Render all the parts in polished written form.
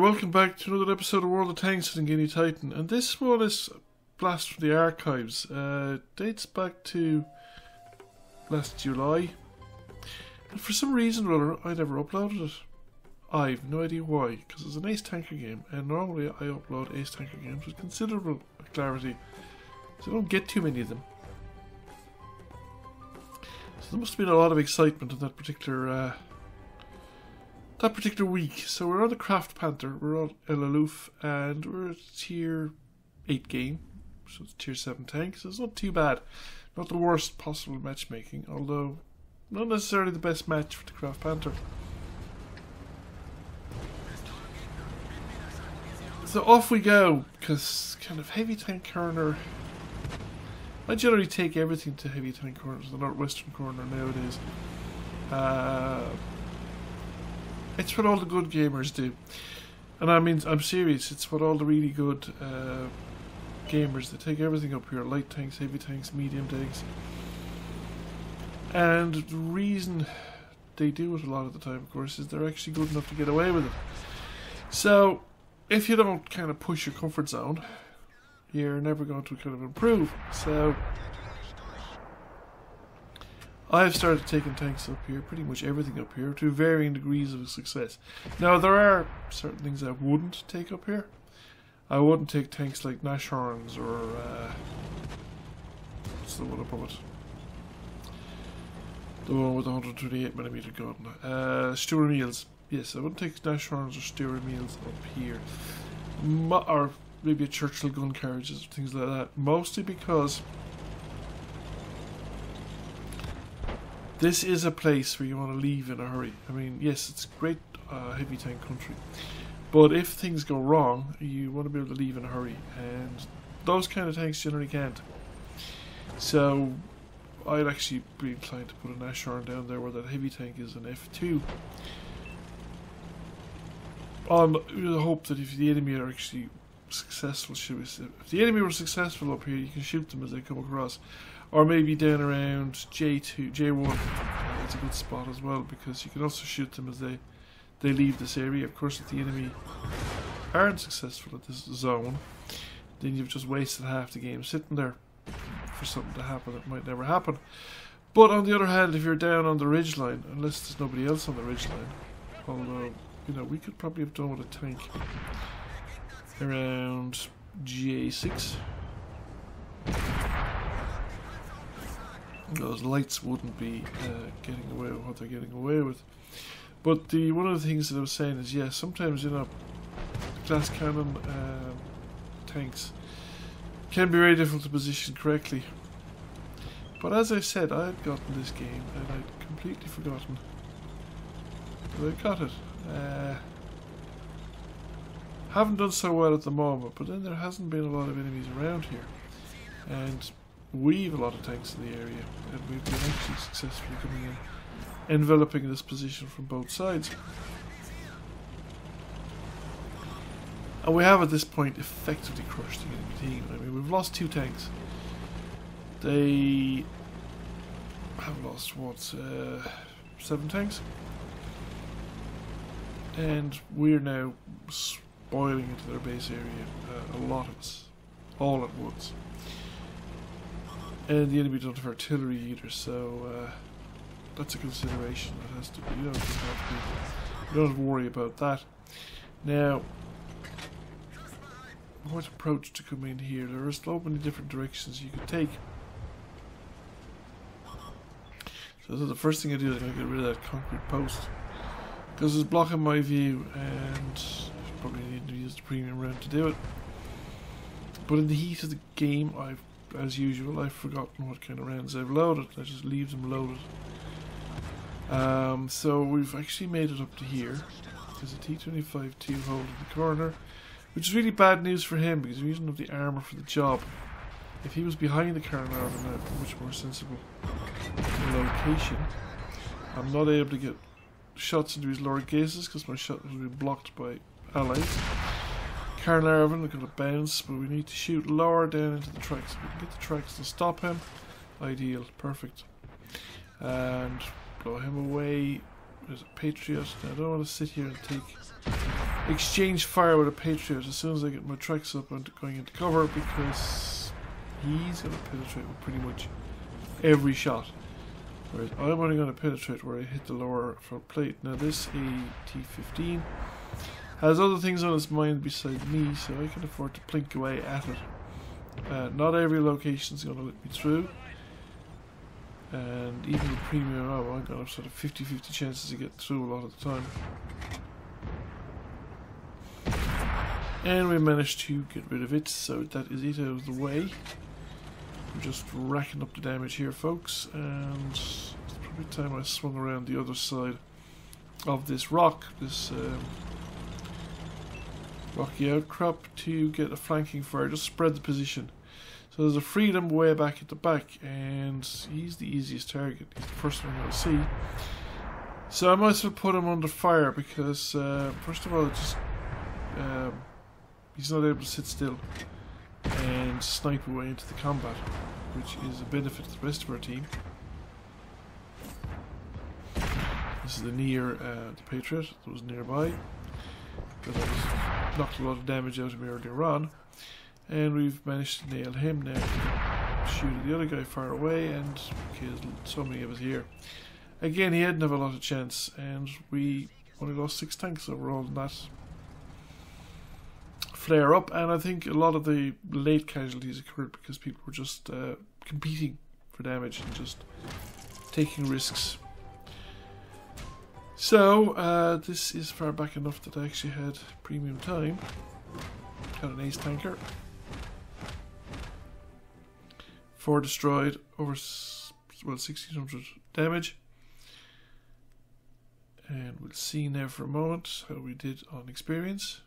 welcome back to another episode of World of Tanks and Guinea Titan, and this one is a blast from the archives. Dates back to last July, and for some reason or other I never uploaded it. I've no idea why, because it's an Ace Tanker game, and normally I upload Ace Tanker games with considerable clarity, so I don't get too many of them. So there must have been a lot of excitement in that particular week. So we're on the Kraft Panther, we're on Halluff, and we're at tier 8 game, so it's tier 7 tank, so it's not too bad. Not the worst possible matchmaking, although not necessarily the best match for the Kraft Panther. So off we go, because kind of heavy tank corner, I generally take everything to heavy tank corners, the northwestern corner nowadays. It's what all the good gamers do, and I mean, I'm serious, it's what all the really good gamers, they take everything up here, light tanks, heavy tanks, medium tanks, and the reason they do it a lot of the time, of course, is they're actually good enough to get away with it. So if you don't kind of push your comfort zone, you're never going to kind of improve. So I've started taking tanks up here, pretty much everything up here, to varying degrees of success. Now, there are certain things I wouldn't take up here. I wouldn't take tanks like Nashorns or what's the one above it? The one with the 128mm gun. Stewart Meals. Yes, I wouldn't take Nashorns or Stewart Meals up here. Or maybe a Churchill gun carriages, things like that. Mostly because this is a place where you want to leave in a hurry. I mean, yes, it's great heavy tank country, but if things go wrong, you want to be able to leave in a hurry, and those kind of tanks generally can't. So I'd actually be inclined to put a Nashorn down there where that heavy tank is an F2, on the hope that if the enemy are actually successful, if the enemy were successful up here, you can shoot them as they come across. Or maybe down around J2, J1, it's a good spot as well, because you can also shoot them as they leave this area. Of course, if the enemy aren't successful at this zone, then you've just wasted half the game sitting there for something to happen that might never happen. But on the other hand, if you're down on the ridgeline, unless there's nobody else on the ridgeline, although, you know, we could probably have done with a tank around J6. Those lights wouldn't be getting away with what they're getting away with. But one of the things that I was saying is, yeah, sometimes, you know, glass cannon tanks can be very difficult to position correctly. But as I said, I had gotten this game and I'd completely forgotten that I got it. Haven't done so well at the moment, but then there hasn't been a lot of enemies around here, and we've a lot of tanks in the area, and we've been actually successfully coming in, enveloping this position from both sides. And we have at this point effectively crushed the enemy team. I mean, we've lost 2 tanks. They have lost, what, 7 tanks? And we're now spoiling into their base area, a lot of us, all at once. And the enemy don't have artillery either, so that's a consideration that has to be. You don't have to worry about that. Now, what approach to come in here? There are so many different directions you could take. So the first thing I do is I'm going to get rid of that concrete post, because it's blocking my view, and I probably need to use the premium round to do it. But in the heat of the game, as usual, I've forgotten what kind of rounds I've loaded. I just leave them loaded. So we've actually made it up to here. There's a T-25-2 hole in the corner, which is really bad news for him, because we doesn't have the armour for the job. If he was behind the car now, then I'd be much more sensible location. I'm not able to get shots into his lower gases because my shot has been blocked by allies. Carnarvon, I've got a bounce, but we need to shoot lower down into the tracks. If we can get the tracks to stop him, ideal, perfect. And blow him away There's a Patriot. Now, I don't want to sit here and exchange fire with a Patriot. As soon as I get my tracks up, I'm going into cover because he's going to penetrate with pretty much every shot. Whereas I'm only going to penetrate where I hit the lower front plate. Now this AT-15 has other things on its mind beside me, so I can afford to plink away at it. Not every location is going to let me through. And even with premium ammo, I'm going to have sort of 50-50 chances to get through a lot of the time. And we managed to get rid of it, so that is it out of the way. I'm just racking up the damage here, folks, and it's probably time I swung around the other side of this rock, this rocky outcrop, to get a flanking fire, just spread the position. So there's a Freedom way back at the back, and he's the easiest target. He's the first one I'm going to see. So I might as well put him under fire because, first of all, he's not able to sit still and snipe away into the combat, which is a benefit to the rest of our team. This is the Patriot that was nearby, because I knocked a lot of damage out of me earlier on. And we've managed to nail him now. Shoot the other guy far away and killed so many of us here. Again, he didn't have a lot of chance, and we only lost 6 tanks overall in that flare up. And I think a lot of the late casualties occurred because people were just competing for damage and just taking risks. So this is far back enough that I actually had premium time. Got an ace tanker. 4 destroyed, over 1600 damage. And we'll see now for a moment how we did on experience.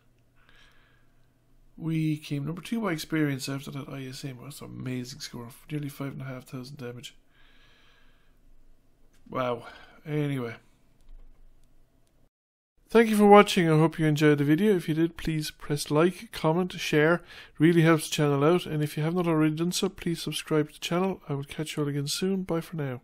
We came number 2 by experience after that ISM. That's an amazing score, nearly 5,500 damage. Wow. Anyway. Thank you for watching. I hope you enjoyed the video. If you did, please press like, comment, share. It really helps the channel out. And if you have not already done so, please subscribe to the channel. I will catch you all again soon. Bye for now.